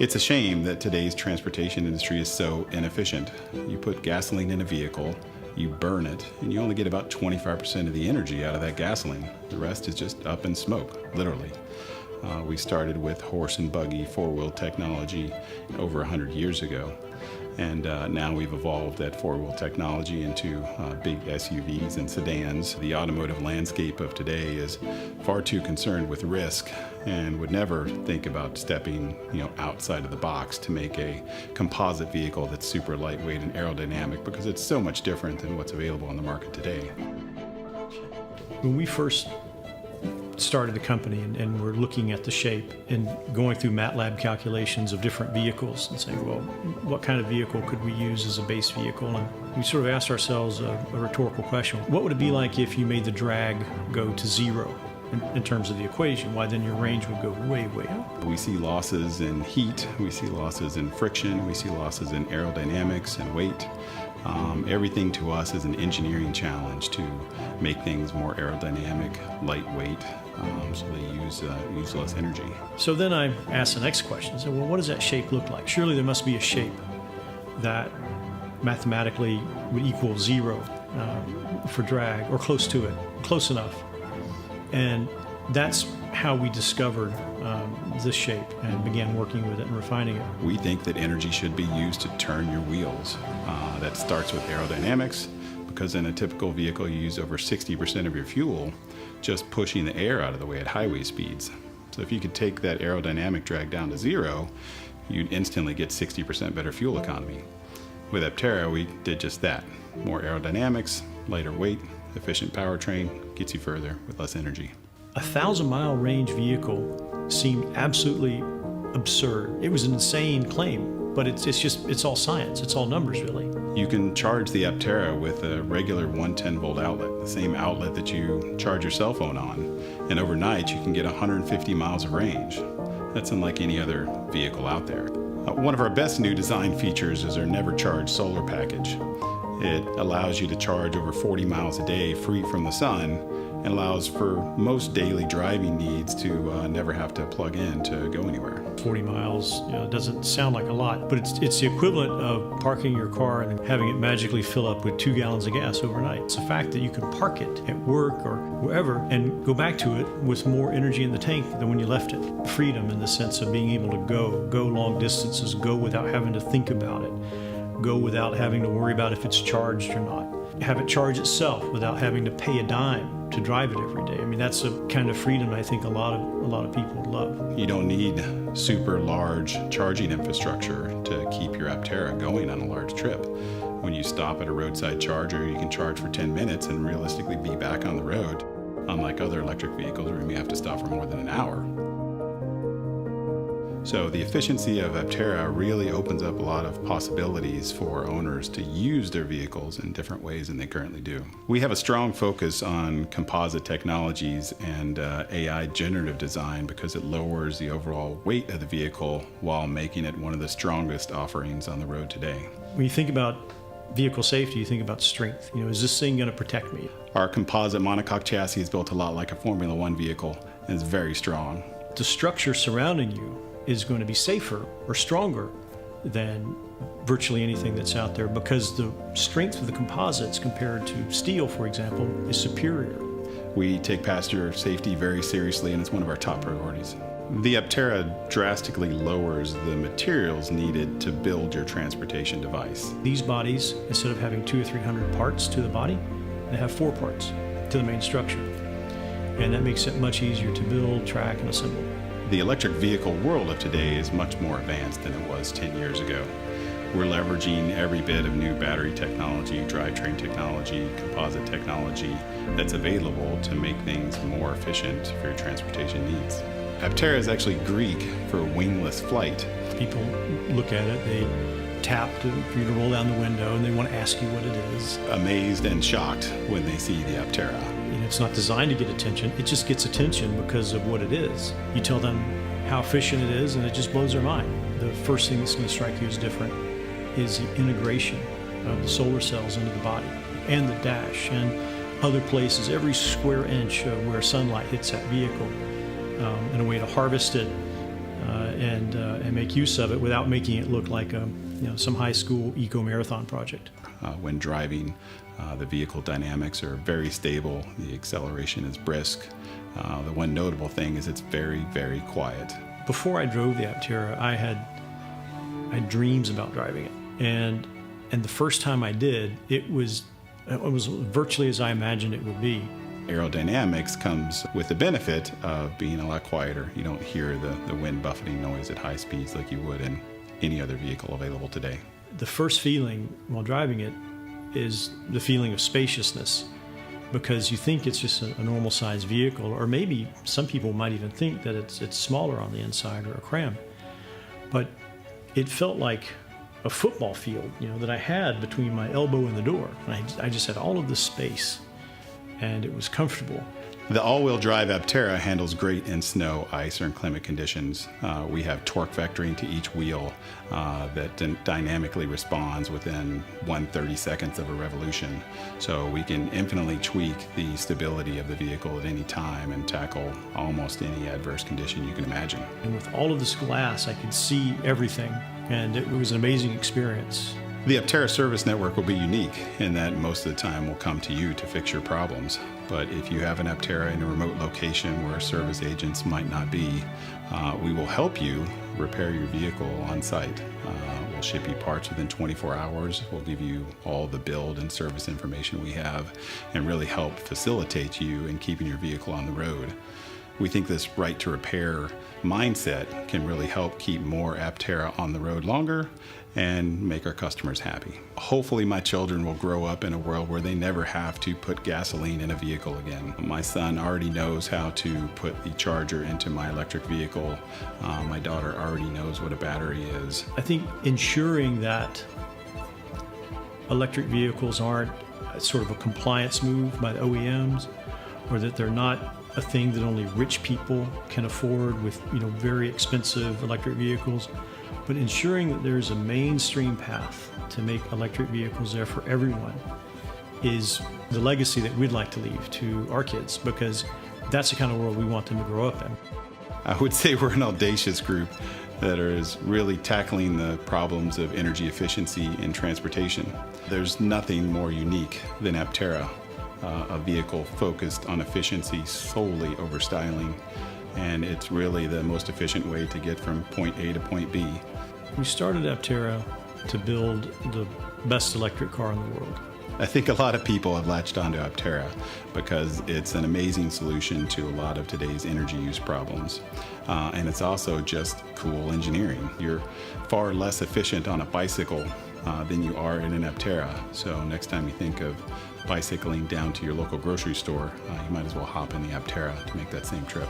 It's a shame that today's transportation industry is so inefficient. You put gasoline in a vehicle, you burn it, and you only get about 25% of the energy out of that gasoline. The rest is just up in smoke, literally. We started with horse and buggy four-wheel technology over 100 years ago. And now we've evolved that four-wheel technology into big SUVs and sedans. The automotive landscape of today is far too concerned with risk and would never think about stepping, outside of the box to make a composite vehicle that's super lightweight and aerodynamic, because it's so much different than what's available on the market today. When we first started the company and we're looking at the shape and going through MATLAB calculations of different vehicles and saying, well, what kind of vehicle could we use as a base vehicle? And we sort of asked ourselves a rhetorical question. What would it be like if you made the drag go to zero in terms of the equation? Why, then your range would go way, way up. We see losses in heat, we see losses in friction, we see losses in aerodynamics and weight. Everything to us is an engineering challenge to make things more aerodynamic, lightweight, so they use less energy. So then I asked the next question. I said, well, what does that shape look like? Surely there must be a shape that mathematically would equal zero for drag, or close to it, close enough. And that's how we discovered this shape and began working with it and refining it. We think that energy should be used to turn your wheels. That starts with aerodynamics, because in a typical vehicle you use over 60% of your fuel just pushing the air out of the way at highway speeds. So if you could take that aerodynamic drag down to zero, you'd instantly get 60% better fuel economy. With Aptera, we did just that. More aerodynamics, lighter weight, efficient powertrain, gets you further with less energy. A 1,000-mile range vehicle seemed absolutely absurd. It was an insane claim, but it's all science. It's all numbers, really. You can charge the Aptera with a regular 110-volt outlet, the same outlet that you charge your cell phone on. And overnight, you can get 150 miles of range. That's unlike any other vehicle out there. One of our best new design features is our Never Charge solar package. It allows you to charge over 40 miles a day free from the sun, and allows for most daily driving needs to never have to plug in to go anywhere. 40 miles doesn't sound like a lot, but it's the equivalent of parking your car and having it magically fill up with 2 gallons of gas overnight. It's the fact that you can park it at work or wherever and go back to it with more energy in the tank than when you left it. Freedom in the sense of being able to go long distances, go without having to think about it, go without having to worry about if it's charged or not. Have it charge itself without having to pay a dime to drive it every day. I mean, that's a kind of freedom I think a lot of people love. You don't need super large charging infrastructure to keep your Aptera going on a large trip. When you stop at a roadside charger, you can charge for 10 minutes and realistically be back on the road, unlike other electric vehicles where you may have to stop for more than an hour. So the efficiency of Aptera really opens up a lot of possibilities for owners to use their vehicles in different ways than they currently do. We have a strong focus on composite technologies and AI generative design because it lowers the overall weight of the vehicle while making it one of the strongest offerings on the road today. When you think about vehicle safety, you think about strength. Is this thing going to protect me? Our composite monocoque chassis is built a lot like a Formula One vehicle and is very strong. The structure surrounding you is going to be safer or stronger than virtually anything that's out there because the strength of the composites compared to steel, for example, is superior. We take passenger safety very seriously, and it's one of our top priorities. The Aptera drastically lowers the materials needed to build your transportation device. These bodies, instead of having 200 or 300 parts to the body, they have 4 parts to the main structure. And that makes it much easier to build, track, and assemble. The electric vehicle world of today is much more advanced than it was 10 years ago. We're leveraging every bit of new battery technology, drivetrain technology, composite technology that's available to make things more efficient for your transportation needs. Aptera is actually Greek for wingless flight. People look at it, they tap for you to roll down the window, and they want to ask you what it is. Amazed and shocked when they see the Aptera. It's not designed to get attention, it just gets attention because of what it is. You tell them how efficient it is, and it just blows their mind. The first thing that's going to strike you as different is the integration of the solar cells into the body and the dash and other places, every square inch of where sunlight hits that vehicle, in a way to harvest it and make use of it without making it look like some high school eco-marathon project. When driving, the vehicle dynamics are very stable. The acceleration is brisk. The one notable thing is it's very, very quiet. Before I drove the Aptera, I had dreams about driving it, and the first time I did, it was virtually as I imagined it would be. Aerodynamics comes with the benefit of being a lot quieter. You don't hear the wind buffeting noise at high speeds like you would in any other vehicle available today. The first feeling while driving it is the feeling of spaciousness, because you think it's just a normal sized vehicle, or maybe some people might even think that it's smaller on the inside or a cram. But it felt like a football field, that I had between my elbow and the door. And I just had all of this space, and it was comfortable. The all-wheel drive Aptera handles great in snow, ice, or inclement conditions. We have torque vectoring to each wheel that dynamically responds within 1/32 of a revolution. So we can infinitely tweak the stability of the vehicle at any time and tackle almost any adverse condition you can imagine. And with all of this glass, I could see everything, and it was an amazing experience. The Aptera service network will be unique in that most of the time we'll come to you to fix your problems. But if you have an Aptera in a remote location where service agents might not be, we will help you repair your vehicle on site. We'll ship you parts within 24 hours. We'll give you all the build and service information we have and really help facilitate you in keeping your vehicle on the road. We think this right to repair mindset can really help keep more Aptera on the road longer and make our customers happy. Hopefully my children will grow up in a world where they never have to put gasoline in a vehicle again. My son already knows how to put the charger into my electric vehicle. My daughter already knows what a battery is. I think ensuring that electric vehicles aren't sort of a compliance move by the OEMs, or that they're not a thing that only rich people can afford with very expensive electric vehicles, but ensuring that there's a mainstream path to make electric vehicles there for everyone is the legacy that we'd like to leave to our kids, because that's the kind of world we want them to grow up in. I would say we're an audacious group that is really tackling the problems of energy efficiency in transportation. There's nothing more unique than Aptera, a vehicle focused on efficiency solely over styling, and it's really the most efficient way to get from point A to point B. We started Aptera to build the best electric car in the world. I think a lot of people have latched onto Aptera because it's an amazing solution to a lot of today's energy use problems. And it's also just cool engineering. You're far less efficient on a bicycle than you are in an Aptera. So next time you think of bicycling down to your local grocery store, you might as well hop in the Aptera to make that same trip.